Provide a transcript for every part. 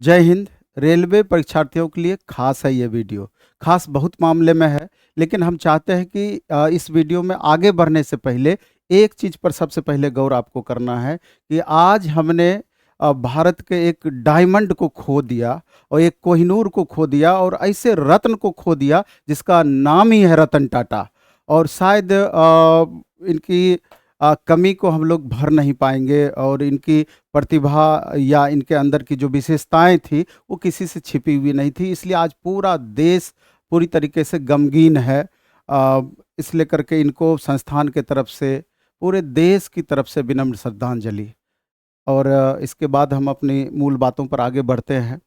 जय हिंद। रेलवे परीक्षार्थियों के लिए खास है ये वीडियो। खास बहुत मामले में है, लेकिन हम चाहते हैं कि इस वीडियो में आगे बढ़ने से पहले एक चीज़ पर सबसे पहले गौर आपको करना है कि आज हमने भारत के एक डायमंड को खो दिया और एक कोहिनूर को खो दिया और ऐसे रत्न को खो दिया जिसका नाम ही है रतन टाटा। और शायद इनकी कमी को हम लोग भर नहीं पाएंगे और इनकी प्रतिभा या इनके अंदर की जो विशेषताएं थी वो किसी से छिपी हुई नहीं थी। इसलिए आज पूरा देश पूरी तरीके से गमगीन है। इसलिए करके इनको संस्थान के तरफ से पूरे देश की तरफ से विनम्र श्रद्धांजलि। और इसके बाद हम अपनी मूल बातों पर आगे बढ़ते हैं।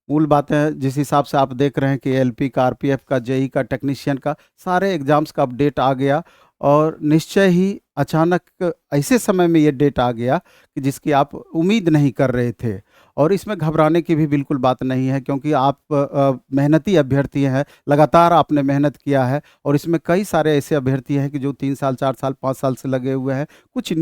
मूल बातें जिस हिसाब से आप देख रहे हैं कि एलपी का, आरपीएफ का, जेई का, टेक्नीशियन का, सारे एग्जाम्स का अपडेट आ गया और निश्चय ही अचानक ऐसे समय में ये डेट आ गया कि जिसकी आप उम्मीद नहीं कर रहे थे। और इसमें घबराने की भी बिल्कुल बात नहीं है, क्योंकि आप मेहनती अभ्यर्थी हैं, लगातार आपने मेहनत किया है। और इसमें कई सारे ऐसे अभ्यर्थी हैं कि जो 3 साल, 4 साल, 5 साल से लगे हुए हैं। कुछ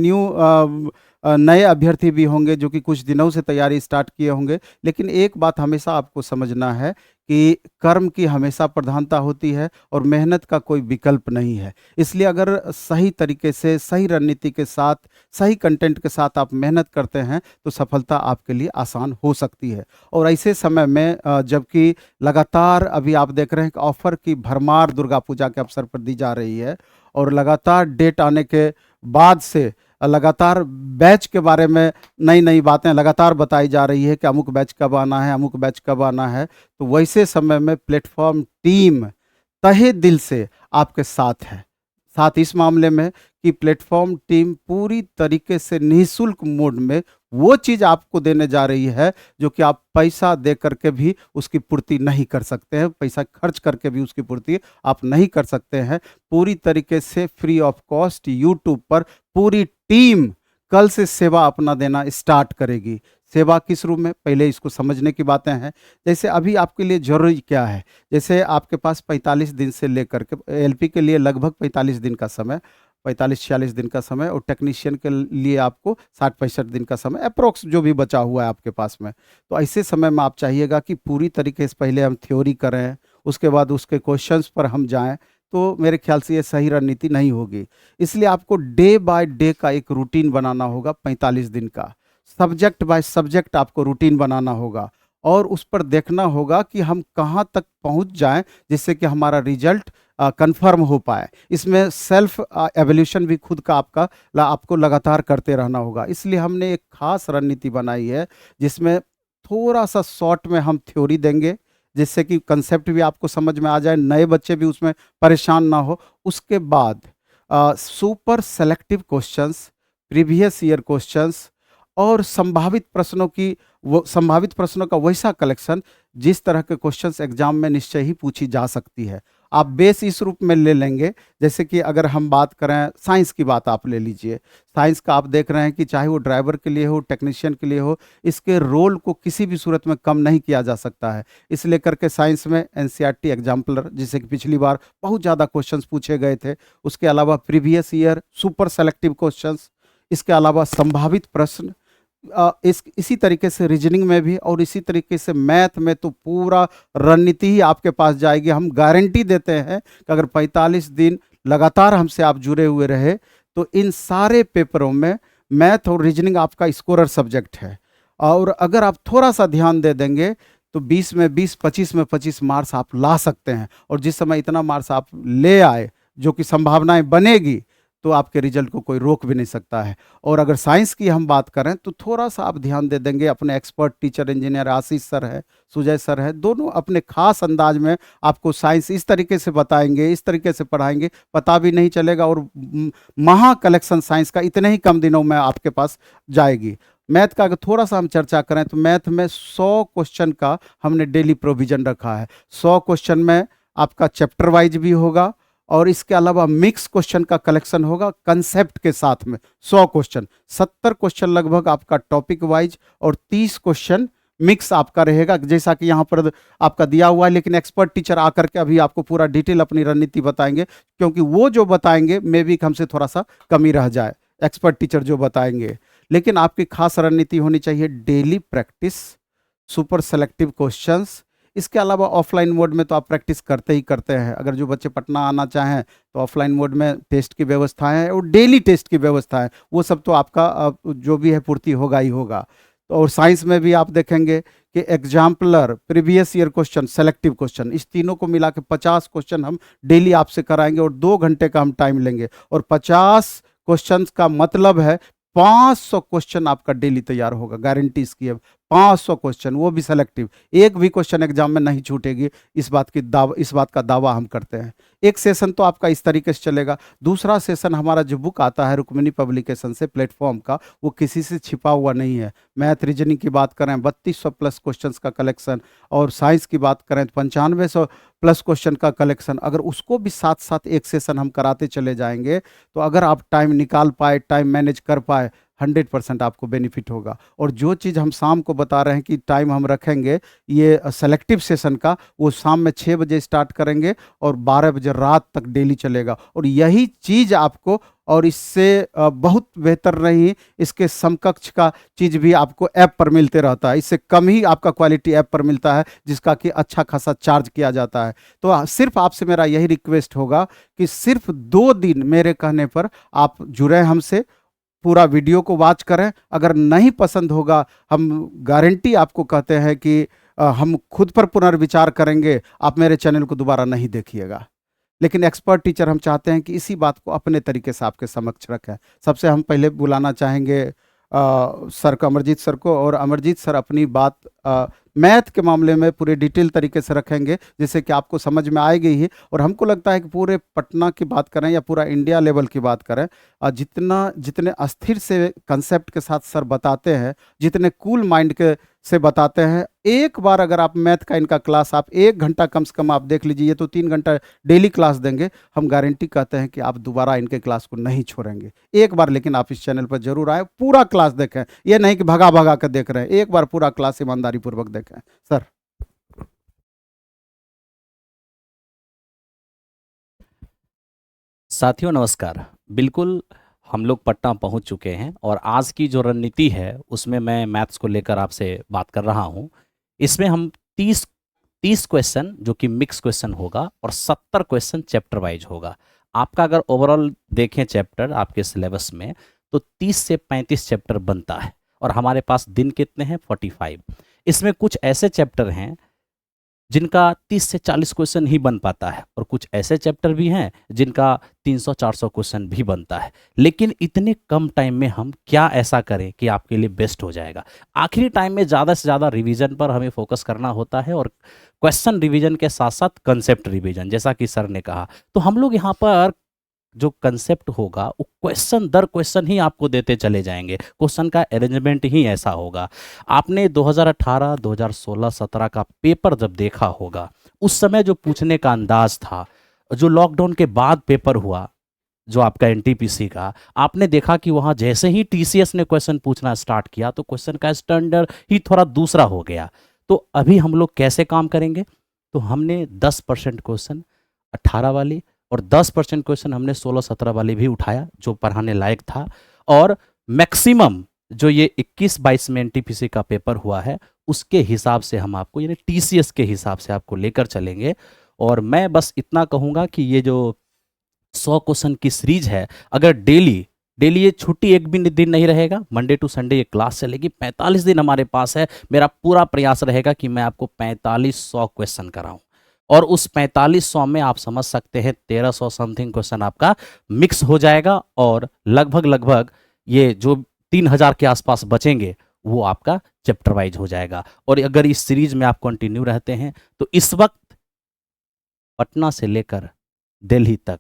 नए अभ्यर्थी भी होंगे जो कि कुछ दिनों से तैयारी स्टार्ट किए होंगे। लेकिन एक बात हमेशा आपको समझना है कि कर्म की हमेशा प्रधानता होती है और मेहनत का कोई विकल्प नहीं है। इसलिए अगर सही तरीके से, सही रणनीति के साथ, सही कंटेंट के साथ आप मेहनत करते हैं तो सफलता आपके लिए आसान हो सकती है। और ऐसे समय में जबकि लगातार अभी आप देख रहे हैं कि ऑफर की भरमार दुर्गा पूजा के अवसर पर दी जा रही है और लगातार डेट आने के बाद से लगातार बैच के बारे में नई नई बातें लगातार बताई जा रही है कि अमुक बैच कब आना है, अमुक बैच कब आना है। तो वैसे समय में प्लेटफॉर्म टीम तहे दिल से आपके साथ है। साथ इस मामले में कि प्लेटफॉर्म टीम पूरी तरीके से निःशुल्क मोड में वो चीज़ आपको देने जा रही है जो कि आप पैसा दे करके भी उसकी पूर्ति नहीं कर सकते हैं, पैसा खर्च करके भी उसकी पूर्ति आप नहीं कर सकते हैं। पूरी तरीके से फ्री ऑफ कॉस्ट यूट्यूब पर पूरी टीम कल से सेवा अपना देना स्टार्ट करेगी। सेवा किस रूप में, पहले इसको समझने की बातें हैं। जैसे अभी आपके लिए जरूरी क्या है, जैसे आपके पास 45 दिन से लेकर के एलपी के लिए लगभग 45 दिन का समय, 45-46 दिन का समय, और टेक्नीशियन के लिए आपको 60-65 दिन का समय अप्रोक्स जो भी बचा हुआ है आपके पास में। तो ऐसे समय में आप चाहिएगा कि पूरी तरीके से पहले हम थ्योरी करें, उसके बाद उसके क्वेश्चंस पर हम जाएं। तो मेरे ख्याल से ये सही रणनीति नहीं होगी। इसलिए आपको डे बाय डे का एक रूटीन बनाना होगा, 45 दिन का सब्जेक्ट बाय सब्जेक्ट आपको रूटीन बनाना होगा और उस पर देखना होगा कि हम कहाँ तक पहुँच जाएं जिससे कि हमारा रिजल्ट कंफर्म हो पाए। इसमें सेल्फ एवोल्यूशन भी खुद का आपको लगातार करते रहना होगा। इसलिए हमने एक खास रणनीति बनाई है जिसमें थोड़ा सा शॉर्ट में हम थ्योरी देंगे जिससे कि कंसेप्ट भी आपको समझ में आ जाए, नए बच्चे भी उसमें परेशान ना हो। उसके बाद super selective questions, previous year questions और संभावित प्रश्नों का वैसा कलेक्शन जिस तरह के क्वेश्चंस एग्जाम में निश्चय ही पूछी जा सकती है। आप बेस इस रूप में ले लेंगे, जैसे कि अगर हम बात करें साइंस की, बात आप ले लीजिए। साइंस का आप देख रहे हैं कि चाहे वो ड्राइवर के लिए हो, टेक्नीशियन के लिए हो, इसके रोल को किसी भी सूरत में कम नहीं किया जा सकता है। इसलिए करके साइंस में एनसीईआरटी एग्जाम्पलर, जिससे कि पिछली बार बहुत ज़्यादा क्वेश्चंस पूछे गए थे, उसके अलावा previous year super selective questions, इसके अलावा संभावित प्रश्न, इसी तरीके से रीजनिंग में भी और इसी तरीके से मैथ में तो पूरा रणनीति ही आपके पास जाएगी। हम गारंटी देते हैं कि अगर 45 दिन लगातार हमसे आप जुड़े हुए रहे तो इन सारे पेपरों में मैथ और रीजनिंग आपका स्कोरर सब्जेक्ट है। और अगर आप थोड़ा सा ध्यान दे देंगे तो 20 में 20, 25 में 25 मार्क्स आप ला सकते हैं। और जिस समय इतना मार्क्स आप ले आए, जो कि संभावनाएं बनेगी, तो आपके रिजल्ट को कोई रोक भी नहीं सकता है। और अगर साइंस की हम बात करें तो थोड़ा सा आप ध्यान दे देंगे, अपने एक्सपर्ट टीचर इंजीनियर आशीष सर है, सुजय सर है, दोनों अपने खास अंदाज में आपको साइंस इस तरीके से बताएंगे, इस तरीके से पढ़ाएंगे, पता भी नहीं चलेगा। और महा कलेक्शन साइंस का इतने ही कम दिनों में आपके पास जाएगी। मैथ का अगर थोड़ा सा हम चर्चा करें तो मैथ में 100 क्वेश्चन का हमने डेली प्रोविजन रखा है। 100 क्वेश्चन में आपका चैप्टर वाइज भी होगा और इसके अलावा मिक्स क्वेश्चन का कलेक्शन होगा कंसेप्ट के साथ में। 100 क्वेश्चन, 70 क्वेश्चन लगभग आपका टॉपिक वाइज और 30 क्वेश्चन मिक्स आपका रहेगा, जैसा कि यहाँ पर आपका दिया हुआ है। लेकिन एक्सपर्ट टीचर आकर के अभी आपको पूरा डिटेल अपनी रणनीति बताएंगे, क्योंकि वो जो बताएंगे मे बी हमसे थोड़ा सा कमी रह जाए, एक्सपर्ट टीचर जो बताएंगे। लेकिन आपकी खास रणनीति होनी चाहिए daily practice, super selective questions. इसके अलावा ऑफलाइन मोड में तो आप प्रैक्टिस करते ही करते हैं। अगर जो बच्चे पटना आना चाहें तो ऑफलाइन मोड में टेस्ट की व्यवस्थाएं हैं और डेली टेस्ट की व्यवस्था है, वो सब तो आपका जो भी है पूर्ति होगा ही होगा। तो और साइंस में भी आप देखेंगे कि exemplar, previous year question, selective question, इस तीनों को मिला के 50 क्वेश्चन हम डेली आपसे कराएंगे और 2 घंटे का हम टाइम लेंगे। और 50 क्वेश्चन का मतलब है 500 क्वेश्चन आपका डेली तैयार होगा, गारंटी इसकी है। 500 क्वेश्चन, वो भी सेलेक्टिव, एक भी क्वेश्चन एग्जाम में नहीं छूटेगी, इस बात का दावा हम करते हैं। एक सेशन तो आपका इस तरीके से चलेगा। दूसरा सेशन हमारा जो बुक आता है रुक्मिणी पब्लिकेशन से, प्लेटफॉर्म का, वो किसी से छिपा हुआ नहीं है। मैथ रीजनिंग की बात करें 3200 प्लस क्वेश्चन का कलेक्शन, और साइंस की बात करें तो 9500 प्लस क्वेश्चन का कलेक्शन। अगर उसको भी साथ साथ एक सेशन हम कराते चले जाएंगे तो अगर आप टाइम निकाल पाए, टाइम मैनेज कर पाए, 100% आपको बेनिफिट होगा। और जो चीज़ हम शाम को बता रहे हैं कि टाइम हम रखेंगे ये सेलेक्टिव सेशन का, वो शाम में 6 बजे स्टार्ट करेंगे और 12 बजे रात तक डेली चलेगा। और यही चीज़ आपको, और इससे बहुत बेहतर नहीं, इसके समकक्ष का चीज़ भी आपको ऐप पर मिलते रहता है। इससे कम ही आपका क्वालिटी ऐप पर मिलता है, जिसका कि अच्छा खासा चार्ज किया जाता है। तो सिर्फ आपसे मेरा यही रिक्वेस्ट होगा कि सिर्फ 2 दिन मेरे कहने पर आप जुड़े हमसे, पूरा वीडियो को वॉच करें। अगर नहीं पसंद होगा, हम गारंटी आपको कहते हैं कि हम खुद पर पुनर्विचार करेंगे, आप मेरे चैनल को दोबारा नहीं देखिएगा। लेकिन एक्सपर्ट टीचर हम चाहते हैं कि इसी बात को अपने तरीके से आपके समक्ष रखें। सबसे हम पहले बुलाना चाहेंगे सर को, अमरजीत सर को। और अमरजीत सर अपनी बात मैथ के मामले में पूरे डिटेल तरीके से रखेंगे, जिससे कि आपको समझ में आएगी ही। और हमको लगता है कि पूरे पटना की बात करें या पूरा इंडिया लेवल की बात करें, जितने अस्थिर से कंसेप्ट के साथ सर बताते हैं, जितने कूल माइंड के से बताते हैं, एक बार अगर आप मैथ का इनका क्लास आप 1 घंटा कम से कम आप देख लीजिए, ये तो 3 घंटा डेली क्लास देंगे, हम गारंटी कहते हैं कि आप दोबारा इनके क्लास को नहीं छोड़ेंगे। एक बार लेकिन आप इस चैनल पर जरूर आए, पूरा क्लास देखें, ये नहीं कि भगा भगा कर देख रहे हैं, एक बार पूरा क्लास ईमानदारी पूर्वक देखें। सर। साथियों नमस्कार। बिल्कुल हम लोग पटना पहुंच चुके हैं और आज की जो रणनीति है उसमें मैं मैथ्स को लेकर आपसे बात कर रहा हूं। इसमें हम 30 क्वेश्चन जो कि मिक्स क्वेश्चन होगा और 70 क्वेश्चन चैप्टर वाइज होगा। आपका अगर ओवरऑल देखें चैप्टर आपके सिलेबस में तो 30 से 35 चैप्टर बनता है और हमारे पास दिन कितने हैं 45। इसमें कुछ ऐसे चैप्टर हैं जिनका 30 से 40 क्वेश्चन ही बन पाता है और कुछ ऐसे चैप्टर भी हैं जिनका 300-400 क्वेश्चन भी बनता है। लेकिन इतने कम टाइम में हम क्या ऐसा करें कि आपके लिए बेस्ट हो जाएगा। आखिरी टाइम में ज़्यादा से ज़्यादा रिवीजन पर हमें फोकस करना होता है और क्वेश्चन रिवीजन के साथ साथ कंसेप्ट रिवीजन, जैसा कि सर ने कहा। तो हम लोग यहाँ पर जो कंसेप्ट होगा वो क्वेश्चन दर क्वेश्चन ही आपको देते चले जाएंगे। क्वेश्चन का अरेंजमेंट ही ऐसा होगा। आपने 2018, 2016, 17 का पेपर जब देखा होगा, उस समय जो पूछने का अंदाज था, जो लॉकडाउन के बाद पेपर हुआ जो आपका एनटीपीसी का, आपने देखा कि वहाँ जैसे ही टीसीएस ने क्वेश्चन पूछना स्टार्ट किया तो क्वेश्चन का स्टैंडर्ड ही थोड़ा दूसरा हो गया। तो अभी हम लोग कैसे काम करेंगे, तो हमने 10% क्वेश्चन 18 वाले और 10% क्वेश्चन हमने 16-17 वाले भी उठाया जो पढ़ाने लायक था। और मैक्सिमम जो ये 21-22 में एनटीपीसी का पेपर हुआ है उसके हिसाब से हम आपको, यानी टीसीएस के हिसाब से आपको लेकर चलेंगे। और मैं बस इतना कहूँगा कि ये जो 100 क्वेश्चन की सीरीज है, अगर डेली ये छुट्टी एक भी दिन नहीं रहेगा, मंडे टू संडे ये क्लास चलेगी, 45 दिन हमारे पास है। मेरा पूरा प्रयास रहेगा कि मैं आपको 4500 क्वेश्चन कराऊं और उस 4500 में आप समझ सकते हैं 1300 समथिंग क्वेश्चन आपका मिक्स हो जाएगा और लगभग ये जो 3000 के आसपास बचेंगे वो आपका चैप्टर वाइज हो जाएगा। और अगर इस सीरीज में आप कंटिन्यू रहते हैं तो इस वक्त पटना से लेकर दिल्ली तक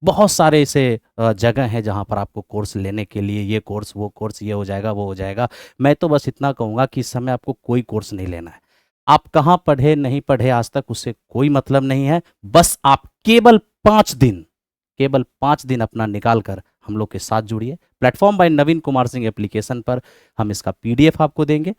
बहुत सारे ऐसे जगह हैं जहां पर आपको कोर्स लेने के लिए, ये कोर्स वो कोर्स, ये हो जाएगा वो हो जाएगा। मैं तो बस इतना कहूँगा कि इस समय आपको कोई कोर्स नहीं लेना है। आप कहाँ पढ़े नहीं पढ़े आज तक उससे कोई मतलब नहीं है। बस आप केवल 5 दिन अपना निकाल कर हम लोग के साथ जुड़िए। प्लेटफॉर्म बाय नवीन कुमार सिंह एप्लीकेशन पर हम इसका पीडीएफ आपको देंगे।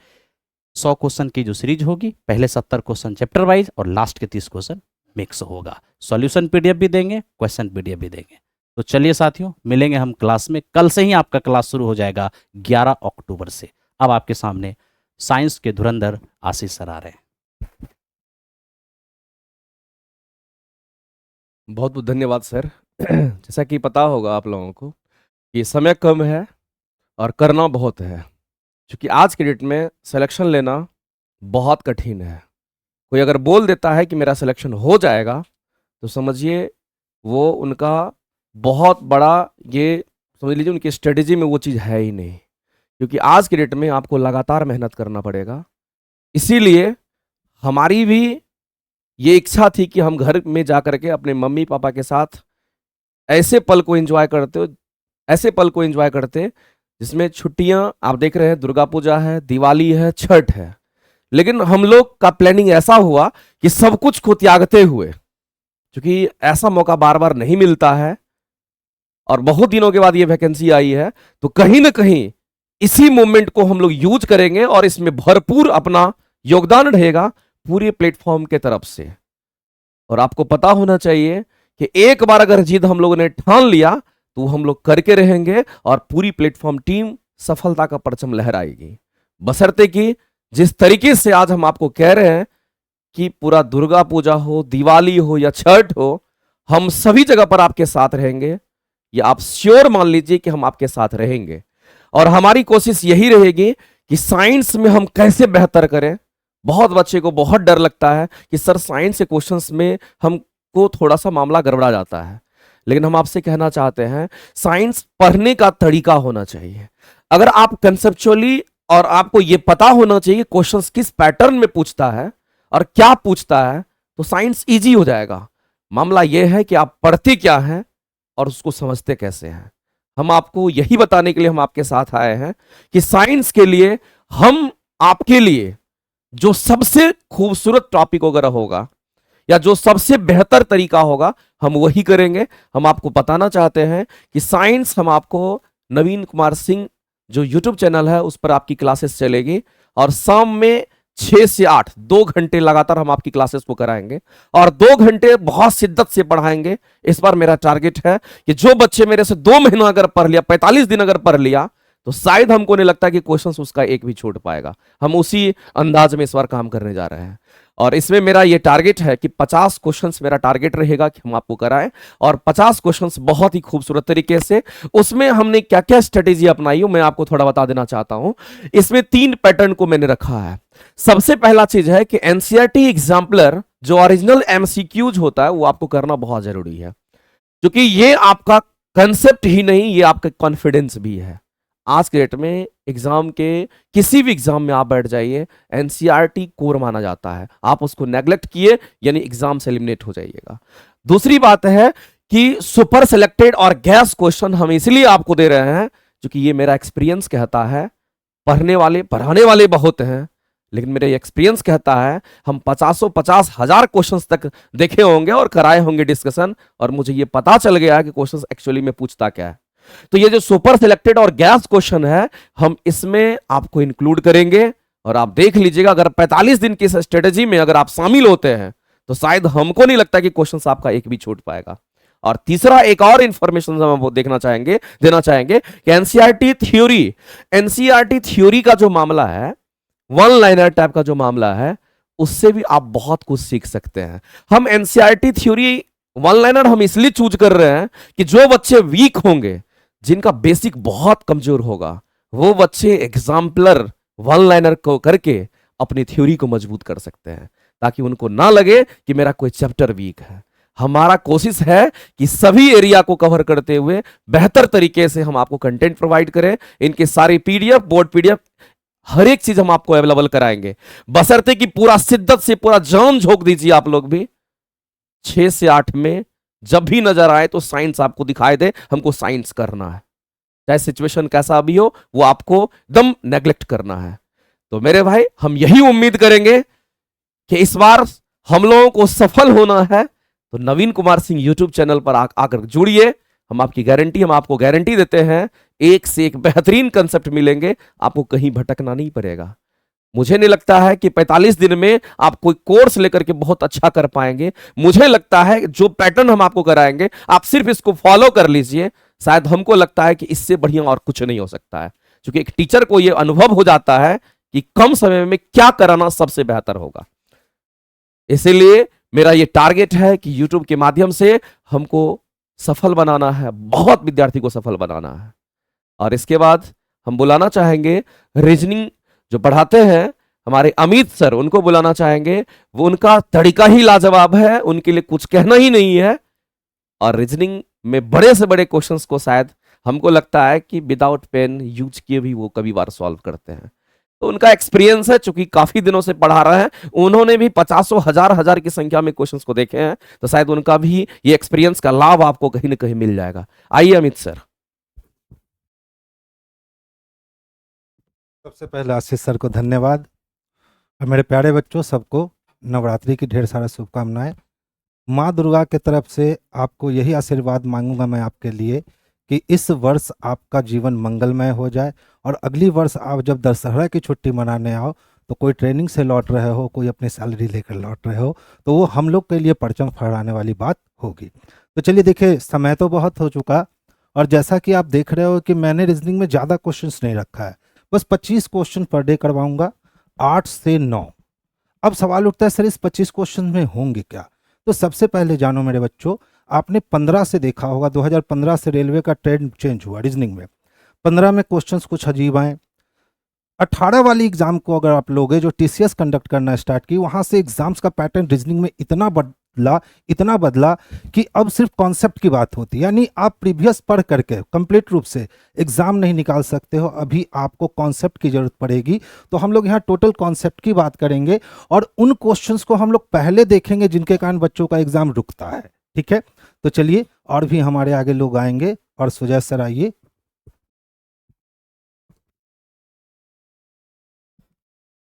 100 क्वेश्चन की जो सीरीज होगी, पहले 70 क्वेश्चन चैप्टर वाइज और लास्ट के 30 क्वेश्चन मिक्स होगा। सॉल्यूशन पीडीएफ भी देंगे, क्वेश्चन पीडीएफ भी देंगे। तो चलिए साथियों, मिलेंगे हम क्लास में। कल से ही आपका क्लास शुरू हो जाएगा 11 अक्टूबर से। अब आपके सामने साइंस के धुरंधर आशीष सर आ रहे हैं। बहुत बहुत धन्यवाद सर। जैसा कि पता होगा आप लोगों को कि समय कम है और करना बहुत है, क्योंकि आज के डेट में सिलेक्शन लेना बहुत कठिन है। कोई अगर बोल देता है कि मेरा सिलेक्शन हो जाएगा तो समझिए वो उनका बहुत बड़ा, ये समझ लीजिए उनकी स्ट्रेटेजी में वो चीज़ है ही नहीं, क्योंकि आज के डेट में आपको लगातार मेहनत करना पड़ेगा। इसीलिए हमारी भी ये इच्छा थी कि हम घर में जा कर के अपने मम्मी पापा के साथ ऐसे पल को एंजॉय करते जिसमें छुट्टियां, आप देख रहे हैं दुर्गा पूजा है, दिवाली है, छठ है, लेकिन हम लोग का प्लानिंग ऐसा हुआ कि सब कुछ को त्यागते हुए, क्योंकि ऐसा मौका बार बार नहीं मिलता है और बहुत दिनों के बाद ये वैकेंसी आई है, तो कहीं ना कहीं इसी मोमेंट को हम लोग यूज करेंगे और इसमें भरपूर अपना योगदान रहेगा पूरे प्लेटफॉर्म के तरफ से। और आपको पता होना चाहिए कि एक बार अगर जिद हम लोगों ने ठान लिया तो हम लोग करके रहेंगे और पूरी प्लेटफॉर्म टीम सफलता का परचम लहराएगी। बशर्ते कि जिस तरीके से आज हम आपको कह रहे हैं कि पूरा दुर्गा पूजा हो, दिवाली हो या छठ हो, हम सभी जगह पर आपके साथ रहेंगे। या आप श्योर मान लीजिए कि हम आपके साथ रहेंगे और हमारी कोशिश यही रहेगी कि साइंस में हम कैसे बेहतर करें। बहुत बच्चे को बहुत डर लगता है कि सर साइंस के क्वेश्चंस में हमको थोड़ा सा मामला गड़बड़ा जाता है, लेकिन हम आपसे कहना चाहते हैं साइंस पढ़ने का तरीका होना चाहिए। अगर आप कंसेप्चुअली और आपको यह पता होना चाहिए क्वेश्चंस किस पैटर्न में पूछता है और क्या पूछता है, तो साइंस इजी हो जाएगा। मामला यह है कि आप पढ़ते क्या हैं और उसको समझते कैसे हैं। हम आपको यही बताने के लिए हम आपके साथ आए हैं कि साइंस के लिए हम आपके लिए जो सबसे खूबसूरत टॉपिक वगैरह होगा या जो सबसे बेहतर तरीका होगा हम वही करेंगे। हम आपको बताना चाहते हैं कि साइंस हम आपको नवीन कुमार सिंह जो यूट्यूब चैनल है उस पर आपकी क्लासेस चलेगी और शाम में 6 से 8 2 घंटे लगातार हम आपकी क्लासेस को कराएंगे और 2 घंटे बहुत शिद्दत से पढ़ाएंगे। इस बार मेरा टारगेट है कि जो बच्चे मेरे से 2 महीना अगर पढ़ लिया, 45 दिन अगर पढ़ लिया, तो शायद हमको नहीं लगता कि क्वेश्चंस उसका एक भी छूट पाएगा। हम उसी अंदाज में इस बार काम करने जा रहे हैं और इसमें मेरा ये टारगेट है कि 50 क्वेश्चंस मेरा टारगेट रहेगा कि हम आपको कराएं और 50 क्वेश्चंस बहुत ही खूबसूरत तरीके से। उसमें हमने क्या क्या स्ट्रेटेजी अपनाई मैं आपको थोड़ा बता देना चाहता हूं। इसमें 3 पैटर्न को मैंने रखा है। सबसे पहला चीज है कि एनसीईआरटी एग्जाम्पलर जो ओरिजिनल एमसीक्यूज होता है वो आपको करना बहुत जरूरी है, क्योंकि ये आपका कंसेप्ट ही नहीं, ये आपका कॉन्फिडेंस भी है। आज के डेट में एग्जाम के किसी भी एग्जाम में आप बैठ जाइए, एनसीईआरटी कोर माना जाता है। आप उसको नेग्लेक्ट किए यानी एग्जाम से एलिमिनेट हो जाइएगा। दूसरी बात है कि सुपर सिलेक्टेड और गैस क्वेश्चन हम इसलिए आपको दे रहे हैं क्योंकि ये मेरा एक्सपीरियंस कहता है। पढ़ने वाले पढ़ाने वाले बहुत हैं, लेकिन मेरा एक्सपीरियंस कहता है हम 50 हजार क्वेश्चंस तक देखे होंगे और कराए होंगे डिस्कशन, और मुझे ये पता चल गया कि क्वेश्चंस एक्चुअली में पूछता क्या है। तो ये जो सुपर सिलेक्टेड और गैस क्वेश्चन है हम इसमें आपको इंक्लूड करेंगे और आप देख लीजिएगा अगर 45 दिन की स्ट्रेटेजी में अगर आप शामिल होते हैं तो शायद हमको नहीं लगता कि क्वेश्चंस आपका एक भी छूट पाएगा। और तीसरा एक और इंफॉर्मेशन हम देना चाहेंगे कि एनसीईआरटी थ्योरी का जो मामला है, वन लाइनर टाइप का जो मामला है, उससे भी आप बहुत कुछ सीख सकते हैं। हम एनसीईआरटी थ्योरी वन लाइनर हम इसलिए चूज कर रहे हैं कि जो बच्चे वीक होंगे, जिनका बेसिक बहुत कमजोर होगा, वो बच्चे एग्जाम्पलर वन लाइनर को करके अपनी थ्योरी को मजबूत कर सकते हैं, ताकि उनको ना लगे कि मेरा कोई चैप्टर वीक है। हमारा कोशिश है कि सभी एरिया को कवर करते हुए बेहतर तरीके से हम आपको कंटेंट प्रोवाइड करें। इनके सारे पीडीएफ, बोर्ड पीडीएफ, हर एक चीज हम आपको अवेलेबल कराएंगे, बशर्ते कि पूरा शिद्दत से पूरा जान झोंक दीजिए। आप लोग भी 6 से 8 में जब भी नजर आए तो साइंस आपको दिखाई दे, हमको साइंस करना है, चाहे सिचुएशन कैसा भी हो, वो आपको एकदम नेग्लेक्ट करना है। तो मेरे भाई हम यही उम्मीद करेंगे कि इस बार हम लोगों को सफल होना है, तो नवीन कुमार सिंह यूट्यूब चैनल पर आकर जुड़िए। हम आपको गारंटी देते हैं, एक से एक बेहतरीन कंसेप्ट मिलेंगे, आपको कहीं भटकना नहीं पड़ेगा। मुझे नहीं लगता है कि 45 दिन में आप कोई कोर्स लेकर के बहुत अच्छा कर पाएंगे। मुझे लगता है जो पैटर्न हम आपको कराएंगे आप सिर्फ इसको फॉलो कर लीजिए। शायद हमको लगता है कि इससे बढ़िया और कुछ नहीं हो सकता है, क्योंकि एक टीचर को यह अनुभव हो जाता है कि कम समय में क्या कराना सबसे बेहतर होगा। इसीलिए मेरा ये टारगेट है कि YouTube के माध्यम से हमको सफल बनाना है, बहुत विद्यार्थी को सफल बनाना है। और इसके बाद हम बुलाना चाहेंगे रीजनिंग जो पढ़ाते हैं हमारे अमित सर, उनको बुलाना चाहेंगे। वो उनका तरीका ही लाजवाब है, उनके लिए कुछ कहना ही नहीं है। और रीजनिंग में बड़े से बड़े क्वेश्चंस को शायद हमको लगता है कि विदाउट पेन यूज किए भी वो कभी बार सॉल्व करते हैं। तो उनका एक्सपीरियंस है, चूंकि काफी दिनों से पढ़ा रहे हैं, उन्होंने भी 50 हजार की संख्या में क्वेश्चंस को देखे हैं, तो शायद उनका भी ये एक्सपीरियंस का लाभ आपको कहीं ना कहीं मिल जाएगा। आइए अमित सर। सबसे पहले आशीष सर को धन्यवाद, और मेरे प्यारे बच्चों सबको नवरात्रि की ढेर सारा शुभकामनाएं। माँ दुर्गा के तरफ से आपको यही आशीर्वाद मांगूंगा मैं आपके लिए कि इस वर्ष आपका जीवन मंगलमय हो जाए, और अगली वर्ष आप जब दशहरा की छुट्टी मनाने आओ तो कोई ट्रेनिंग से लौट रहे हो, कोई अपनी सैलरी लेकर लौट रहे हो, तो वो हम लोग के लिए परचम फहराने वाली बात होगी। तो चलिए देखिए, समय तो बहुत हो चुका, और जैसा कि आप देख रहे हो कि मैंने रीजनिंग में ज़्यादा क्वेश्चंस नहीं रखा है, बस 25 क्वेश्चन पर डे करवाऊंगा 8 से 9। अब सवाल उठता है सर इस 25 क्वेश्चन में होंगे क्या? तो सबसे पहले जानो मेरे बच्चों, आपने 15 से देखा होगा, 2015 से रेलवे का ट्रेंड चेंज हुआ रीजनिंग में। 15 में क्वेश्चंस कुछ अजीब आए। 18 वाली एग्जाम को अगर आप लोगे, जो TCS कंडक्ट करना स्टार्ट की, वहां से एग्जाम्स का पैटर्न रीजनिंग में इतना बदला कि अब सिर्फ कॉन्सेप्ट की बात होती है। यानी आप प्रीवियस पढ़ करके कंप्लीट रूप से एग्जाम नहीं निकाल सकते हो, अभी आपको कॉन्सेप्ट की जरूरत पड़ेगी। तो हम लोग यहाँ टोटल कॉन्सेप्ट की बात करेंगे, और उन क्वेश्चंस को हम लोग पहले देखेंगे जिनके कारण बच्चों का एग्जाम रुकता है। ठीक है, तो चलिए, और भी हमारे आगे लोग आएंगे। और सुजय सर आइए।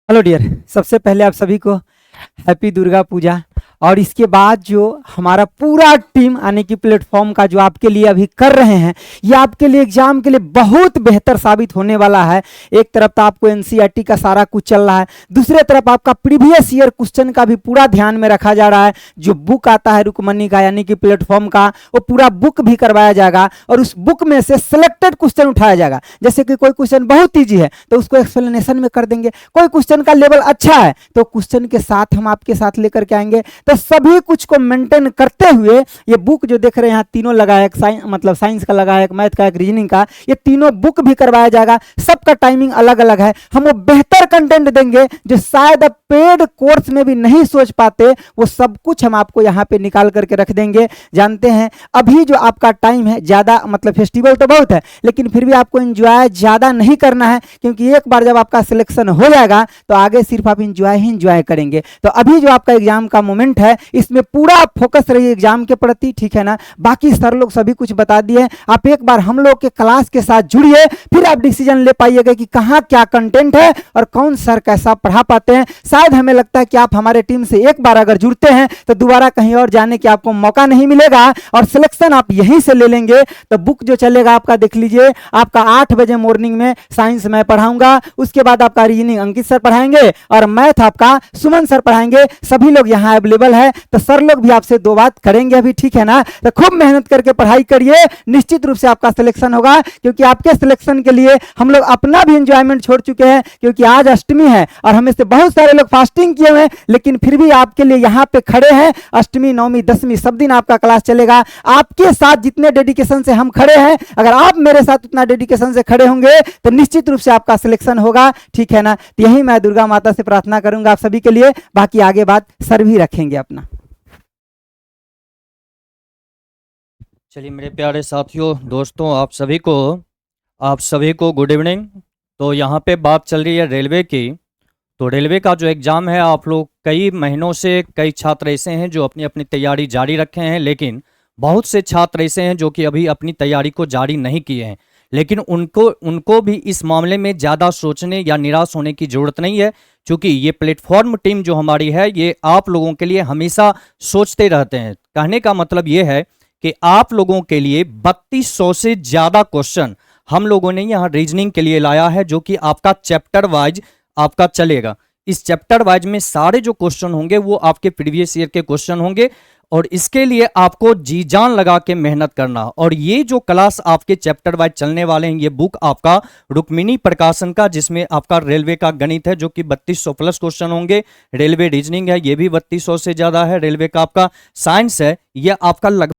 हेलो डियर, सबसे पहले आप सभी को हैप्पी दुर्गा पूजा। और इसके बाद जो हमारा पूरा टीम आने की प्लेटफॉर्म का जो आपके लिए अभी कर रहे हैं, ये आपके लिए एग्जाम के लिए बहुत बेहतर साबित होने वाला है। एक तरफ तो आपको NCERT का सारा कुछ चल रहा है, दूसरे तरफ आपका प्रीवियस ईयर क्वेश्चन का भी पूरा ध्यान में रखा जा रहा है। जो बुक आता है रुकमनी का यानी कि प्लेटफॉर्म का, वो पूरा बुक भी करवाया जाएगा, और उस बुक में से सिलेक्टेड क्वेश्चन उठाया जाएगा। जैसे कि कोई क्वेश्चन बहुत ईजी है तो उसको एक्सप्लेनेशन में कर देंगे, कोई क्वेश्चन का लेवल अच्छा है तो क्वेश्चन के साथ हम आपके साथ लेकर के आएंगे। तो सभी कुछ को मेंटेन करते हुए ये बुक जो देख रहे हैं यहाँ तीनों लगा है, मतलब साइंस का लगा है, एक मैथ का, एक रीजनिंग का, ये तीनों बुक भी करवाया जाएगा। सबका टाइमिंग अलग अलग है। हम वो बेहतर कंटेंट देंगे जो शायद अब पेड कोर्स में भी नहीं सोच पाते, वो सब कुछ हम आपको यहाँ पे निकाल करके रख देंगे। जानते हैं अभी जो आपका टाइम है ज्यादा, मतलब फेस्टिवल तो बहुत है लेकिन फिर भी आपको एंजॉय ज्यादा नहीं करना है, क्योंकि एक बार जब आपका सिलेक्शन हो जाएगा तो आगे सिर्फ आप एंजॉय ही एंजॉय करेंगे। तो अभी जो आपका एग्जाम का मोमेंट है इसमें पूरा फोकस रहिए एग्जाम के प्रति, ठीक है ना। बाकी सर लोग सभी कुछ बता दिए, आप एक बार हम लोग के क्लास के साथ जुड़िए, फिर आप डिसीजन ले पाइएगा कि कहाँ क्या कंटेंट है और कौन सर कैसा पढ़ा पाते हैं। शायद हमें लगता है कि आप हमारे टीम से एक बार अगर जुड़ते हैं तो दोबारा कहीं और जाने की आपको मौका नहीं मिलेगा, और सिलेक्शन आप यहीं से ले लेंगे। तो बुक जो चलेगा आपका देख लीजिए, आपका 8 बजे मॉर्निंग में साइंस मैं पढ़ाऊंगा, उसके बाद आपका रीजनिंग अंकित सर पढ़ाएंगे, और मैथ आपका सुमन सर पढ़ाएंगे। सभी लोग यहाँ अवेलेबल है, तो सर लोग भी आपसे 2 बात करेंगे अभी, ठीक है ना। तो खूब मेहनत करके पढ़ाई करिए, निश्चित रूप से आपका सिलेक्शन होगा, क्योंकि आपके सिलेक्शन के लिए हम लोग अपना भी एंजॉयमेंट छोड़ चुके हैं, क्योंकि आज अष्टमी है और हमें से बहुत सारे लोग फास्टिंग किए हुए हैं, लेकिन फिर भी आपके लिए यहाँ पे खड़े हैं। अष्टमी, नवमी, दशमी सब दिन आपका क्लास चलेगा। आपके साथ जितने डेडिकेशन से हम खड़े हैं, अगर आप मेरे साथ उतना डेडिकेशन से खड़े होंगे तो निश्चित रूप से आपका सिलेक्शन होगा, ठीक है ना। तो यही मैं दुर्गा माता से प्रार्थना करूंगा आप सभी के लिए। बाकी आगे बात सर भी रखेंगे अपना। चलिए मेरे प्यारे साथियों, दोस्तों, आप सभी को गुड इवनिंग। तो यहाँ पे बात चल रही है रेलवे की। तो रेलवे का जो एग्ज़ाम है, आप लोग कई महीनों से कई छात्र ऐसे हैं जो अपनी अपनी तैयारी जारी रखे हैं, लेकिन बहुत से छात्र ऐसे हैं जो कि अभी अपनी तैयारी को जारी नहीं किए हैं। लेकिन उनको भी इस मामले में ज़्यादा सोचने या निराश होने की ज़रूरत नहीं है, क्योंकि ये प्लेटफॉर्म टीम जो हमारी है ये आप लोगों के लिए हमेशा सोचते रहते हैं। कहने का मतलब ये है कि आप लोगों के लिए 3200 से ज़्यादा क्वेश्चन हम लोगों ने यहाँ रीजनिंग के लिए लाया है, जो कि आपका चैप्टर वाइज आपका चलेगा। इस चैप्टर वाइज में सारे जो क्वेश्चन होंगे वो आपके प्रीवियस ईयर के क्वेश्चन होंगे, और इसके लिए आपको जी जान लगा के मेहनत करना। और ये जो क्लास आपके चैप्टर वाइज चलने वाले हैं, ये बुक आपका रुक्मिणी प्रकाशन का, जिसमें आपका रेलवे का गणित है जो कि 3200 प्लस क्वेश्चन होंगे, रेलवे रीजनिंग है ये भी 3200 से ज्यादा है, रेलवे का आपका साइंस है ये आपका लगभग